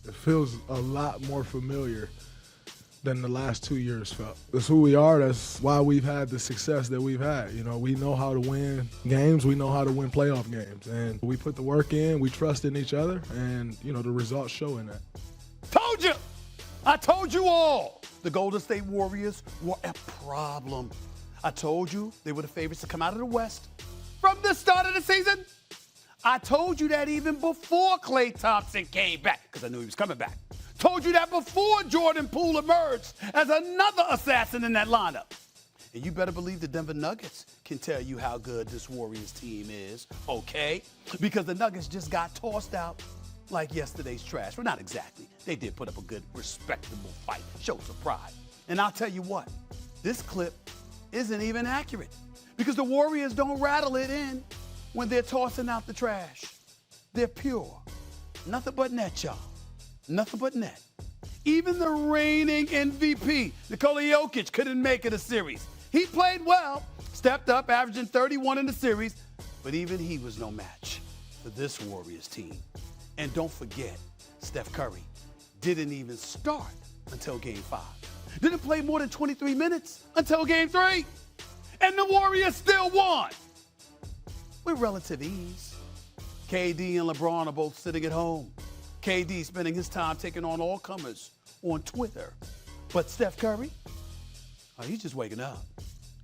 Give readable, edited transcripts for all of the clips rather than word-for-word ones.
It feels a lot more familiar than the last 2 years felt. That's who we are. That's why we've had the success that we've had. You know, we know how to win games. We know how to win playoff games. And we put the work in. We trust in each other. And, you know, the results show in that. Told you! I told you all! The Golden State Warriors were a problem. I told you they were the favorites to come out of the West from the start of the season. I told you that even before Klay Thompson came back, because I knew he was coming back. Told you that before Jordan Poole emerged as another assassin in that lineup. And you better believe the Denver Nuggets can tell you how good this Warriors team is, okay? Because the Nuggets just got tossed out like yesterday's trash. Well, not exactly. They did put up a good, respectable fight. Showed some pride. And I'll tell you what, this clip isn't even accurate because the Warriors don't rattle it in when they're tossing out the trash. They're pure. Nothing but net, y'all. Nothing but net. Even the reigning MVP, Nikola Jokic, couldn't make it a series. He played well, stepped up, averaging 31 in the series, but even he was no match for this Warriors team. And don't forget, Steph Curry didn't even start until Game 5. Didn't play more than 23 minutes until Game 3. And the Warriors still won with relative ease. KD and LeBron are both sitting at home. KD spending his time taking on all comers on Twitter. But Steph Curry, he's just waking up.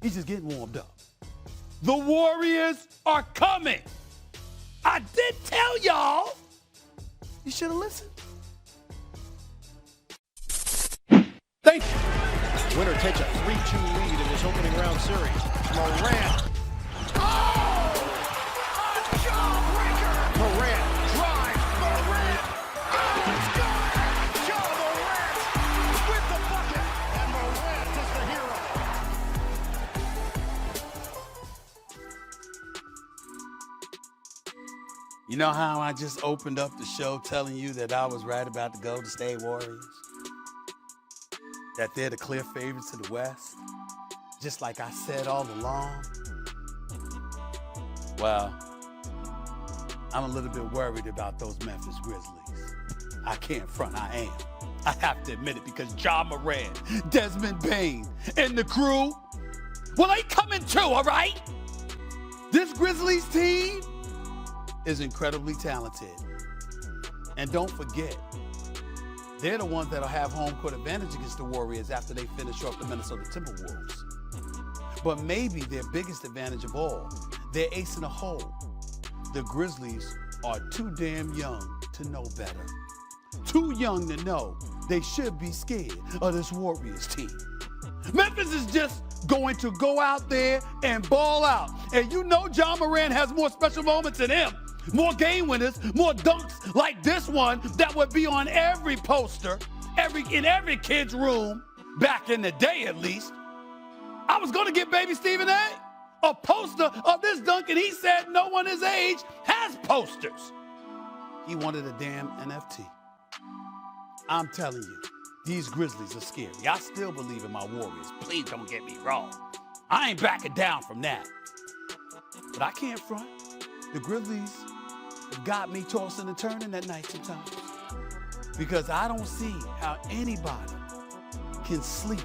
He's just getting warmed up. The Warriors are coming. I did tell y'all. You should have listened. Thank you. Winner takes a 3-2 lead in this opening round series. Morant. Oh! A jawbreaker! Morant drives. Morant. Oh, it's good! Ja Morant with the bucket. And Morant is the hero. You know how I just opened up the show telling you that I was right about the Golden State Warriors? That they're the clear favorites of the West? Just like I said all along? Well, I'm a little bit worried about those Memphis Grizzlies. I can't front, I am. I have to admit it because Ja Morant, Desmond Bane, and the crew, well, they coming too, all right? This Grizzlies team is incredibly talented. And don't forget, they're the ones that'll have home court advantage against the Warriors after they finish off the Minnesota Timberwolves. But maybe their biggest advantage of all, their ace in the hole. The Grizzlies are too damn young to know better. Too young to know they should be scared of this Warriors team. Memphis is just going to go out there and ball out. And you know Ja Morant has more special moments than him. More game winners, more dunks like this one that would be on every poster, in every kid's room, back in the day at least. I was gonna give baby Stephen a poster of this dunk, and he said no one his age has posters. He wanted a damn NFT. I'm telling you, these Grizzlies are scary. I still believe in my Warriors. Please don't get me wrong. I ain't backing down from that. But I can't front. The Grizzlies got me tossing and turning at night sometimes. Because I don't see how anybody can sleep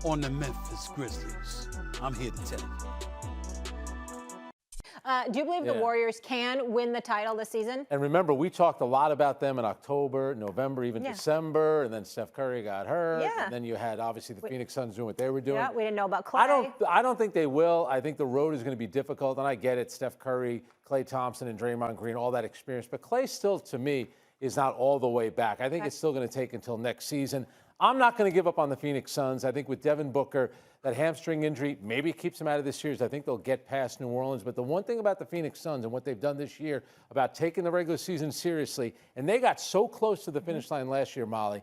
on the Memphis Grizzlies. I'm here to tell you. Do you believe the Warriors can win the title this season? And remember, we talked a lot about them in October, November, even December, and then Steph Curry got hurt. Yeah. And then you had, obviously, the Phoenix Suns doing what they were doing. Yeah, we didn't know about Klay. I don't think they will. I think the road is going to be difficult, and I get it. Steph Curry, Klay Thompson, and Draymond Green, all that experience. But Klay still, to me, is not all the way back. I think it's still going to take until next season. I'm not going to give up on the Phoenix Suns. I think with Devin Booker, that hamstring injury maybe keeps them out of this series. I think they'll get past New Orleans. But the one thing about the Phoenix Suns and what they've done this year about taking the regular season seriously, and they got so close to the finish line last year, Molly,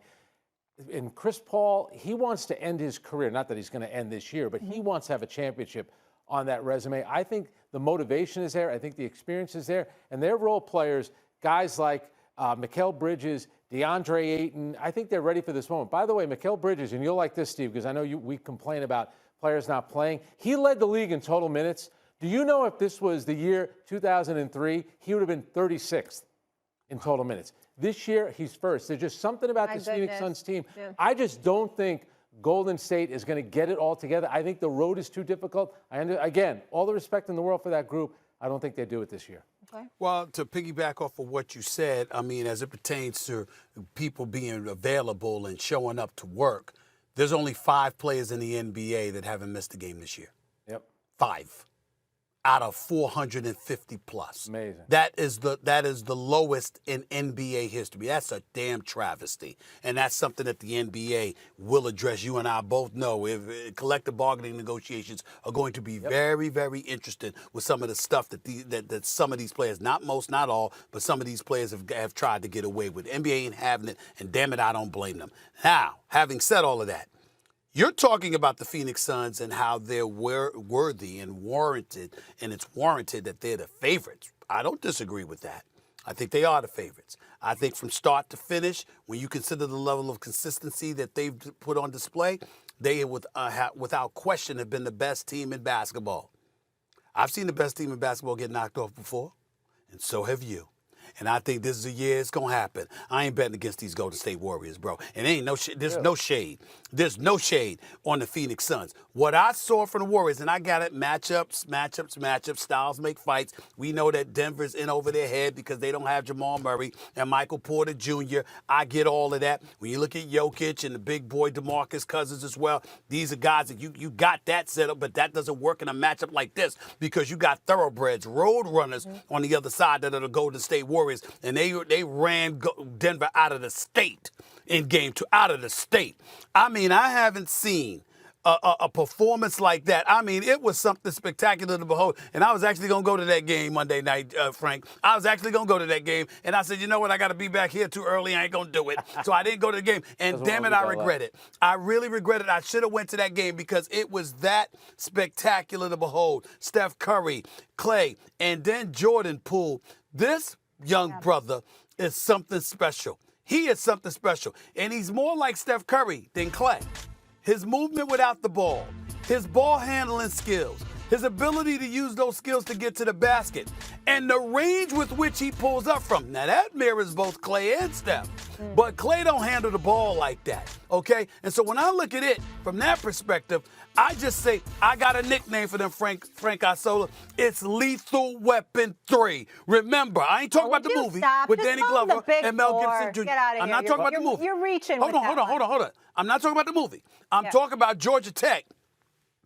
and Chris Paul, he wants to end his career. Not that he's going to end this year, but he wants to have a championship on that resume. I think the motivation is there. I think the experience is there. And their role players, guys like Mikal Bridges, DeAndre Ayton, I think they're ready for this moment. By the way, Mikal Bridges, and you'll like this, Steve, because I know we complain about players not playing. He led the league in total minutes. Do you know if this was the year 2003, he would have been 36th? in total minutes. This year, he's first. There's just something about My this Phoenix goodness. Suns team. Yeah. I just don't think Golden State is going to get it all together. I think the road is too difficult. Again, all the respect in the world for that group, I don't think they do it this year. Okay. Well, to piggyback off of what you said, I mean, as it pertains to people being available and showing up to work, there's only 5 players in the NBA that haven't missed a game this year. Yep. 5 out of 450 plus. Amazing. That is the lowest in NBA history. That's a damn travesty, and that's something that the NBA will address. You and I both know if collective bargaining negotiations are going to be very, very interesting with some of the stuff that some of these players, not most, not all, but some of these players have tried to get away with. NBA ain't having it, and damn it, I don't blame them. Now, having said all of that, you're talking about the Phoenix Suns and how they're worthy and warranted, and it's warranted that they're the favorites. I don't disagree with that. I think they are the favorites. I think from start to finish, when you consider the level of consistency that they've put on display, they, without question, have been the best team in basketball. I've seen the best team in basketball get knocked off before, and so have you. And I think this is a year it's going to happen. I ain't betting against these Golden State Warriors, bro. And ain't there's no shade. There's no shade on the Phoenix Suns. What I saw from the Warriors, and I got it, matchups, styles make fights. We know that Denver's in over their head because they don't have Jamal Murray and Michael Porter Jr. I get all of that. When you look at Jokic and the big boy DeMarcus Cousins as well, these are guys that you got that set up, but that doesn't work in a matchup like this because you got thoroughbreds, road runners on the other side that are the Golden State Warriors, and they ran Denver out of the state in game 2, out of the state. I mean, I haven't seen a performance like that. I mean, it was something spectacular to behold. And I was actually going to go to that game Monday night, Frank. I was actually going to go to that game. And I said, you know what? I got to be back here too early. I ain't going to do it. So I didn't go to the game. And damn it, I regret it. I really regret it. I should have went to that game because it was that spectacular to behold. Steph Curry, Clay, and then Jordan Poole. This young brother is something special. He is something special. And he's more like Steph Curry than Clay. His movement without the ball, his ball handling skills, his ability to use those skills to get to the basket, and the range with which he pulls up from. Now, that mirrors both Clay and Steph. But Clay don't handle the ball like that, okay? And so when I look at it from that perspective, I just say, I got a nickname for them, Frank Isola. It's Lethal Weapon 3. Remember, I ain't talking about the movie with Danny Glover and Mel Gibson Jr. Get out of here. I'm not talking about the movie. You're reaching. Hold on. I'm not talking about the movie. I'm talking about Georgia Tech,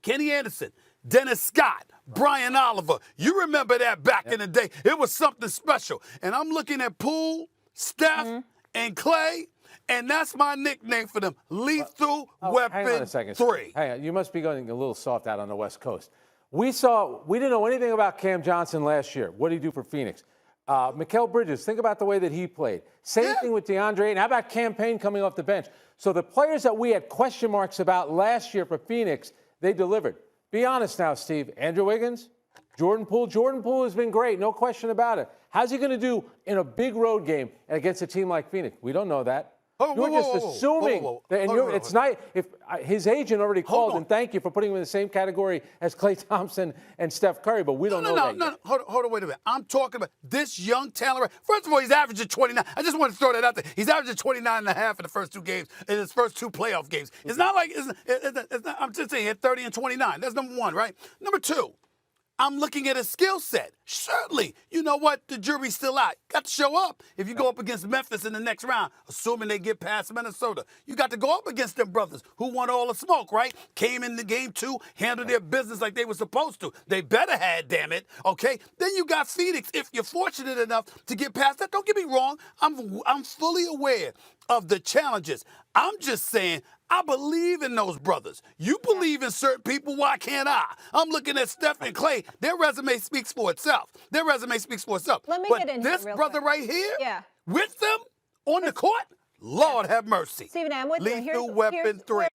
Kenny Anderson, Dennis Scott, Brian Oliver. You remember that back in the day. It was something special. And I'm looking at Poole, Steph, and Clay, and that's my nickname for them, Lethal Weapon hang on a second. 3. Hang on. You must be going a little soft out on the West Coast. We didn't know anything about Cam Johnson last year. What did he do for Phoenix? Mikal Bridges, think about the way that he played. Same thing with DeAndre. And how about Cam Payne coming off the bench? So the players that we had question marks about last year for Phoenix, they delivered. Be honest now, Steve. Andrew Wiggins, Jordan Poole. Jordan Poole has been great, no question about it. How's he going to do in a big road game against a team like Phoenix? We don't know that. You're just assuming that, and it's not. If his agent already called, and thank you for putting him in the same category as Klay Thompson and Steph Curry, but we don't know that. No. Hold on, wait a minute. I'm talking about this young talent. First of all, he's averaging 29. I just want to throw that out there. He's averaging 29 and a half in the first 2 games, in his first 2 playoff games. It's not like it's not, I'm just saying he had 30 and 29. That's number 1, right? Number 2. I'm looking at his skill set. Certainly, you know what? The jury's still out. Got to show up. If you go up against Memphis in the next round, assuming they get past Minnesota, you got to go up against them brothers who want all the smoke, right? Came in the game 2, handled their business like they were supposed to. They better had, damn it, okay? Then you got Phoenix. If you're fortunate enough to get past that, don't get me wrong. I'm fully aware of the challenges. I'm just saying, I believe in those brothers. You believe in certain people, why can't I? I'm looking at Steph and Clay. Their resume speaks for itself. Let me get in this here real brother quick. right here, with them on the court, Lord have mercy. Stephen, I'm with you. Lethal Weapon 3.